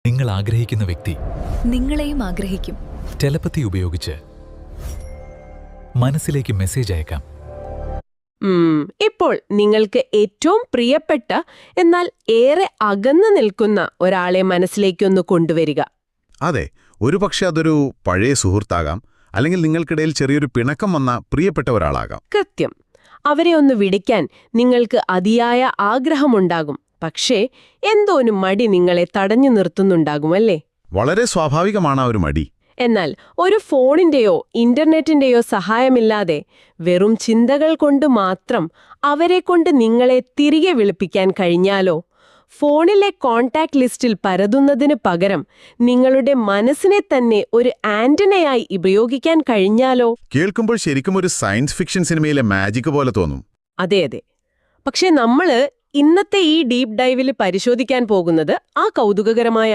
നിങ്ങൾ ആഗ്രഹിക്കുന്ന വ്യക്തി നിങ്ങളെയും ആഗ്രഹിക്കും. ടെലപ്പതി ഉപയോഗിച്ച് മനസ്സിലേക്ക് മെസ്സേജ് അയക്കാം. ഇപ്പോൾ നിങ്ങൾക്ക് ഏറ്റവും പ്രിയപ്പെട്ട എന്നാൽ ഏറെ അകന്നു നിൽക്കുന്ന ഒരാളെ മനസ്സിലേക്കൊന്ന് കൊണ്ടുവരിക. അതെ, ഒരുപക്ഷെ അതൊരു പഴയ സുഹൃത്താകാം, അല്ലെങ്കിൽ നിങ്ങൾക്കിടയിൽ ചെറിയൊരു പിണക്കം വന്ന പ്രിയപ്പെട്ട ഒരാളാകാം. കൃത്യം. അവരെ ഒന്ന് വിളിക്കാൻ നിങ്ങൾക്ക് അതിയായ ആഗ്രഹമുണ്ടാകും. പക്ഷേ എന്തോന്നു മടി നിങ്ങളെ തടഞ്ഞു നിർത്തുന്നുണ്ടാകുമല്ലേ? വളരെ സ്വാഭാവികമാണ് ആ ഒരു മടി. എന്നാൽ ഒരു ഫോണിന്റെയോ ഇന്റർനെറ്റിന്റെയോ സഹായമില്ലാതെ വെറും ചിന്തകൾ കൊണ്ട് മാത്രം അവരെക്കൊണ്ട് നിങ്ങളെ തിരികെ വിളിപ്പിക്കാൻ കഴിഞ്ഞാലോ? ഫോണിലെ കോൺടാക്ട് ലിസ്റ്റിൽ പരതുന്നതിന് പകരം നിങ്ങളുടെ മനസ്സിനെ തന്നെ ഒരു ആന്റിനയായി ഉപയോഗിക്കാൻ കഴിഞ്ഞാലോ? കേൾക്കുമ്പോൾ ശരിക്കും ഒരു സയൻസ് ഫിക്ഷൻ സിനിമയിലെ മാജിക് പോലെ തോന്നും. അതെ. പക്ഷെ നമ്മള് ഇന്നത്തെ ഈ ഡീപ് ഡൈവിൽ പരിശോധിക്കാൻ പോകുന്നത് ആ കൗതുകകരമായ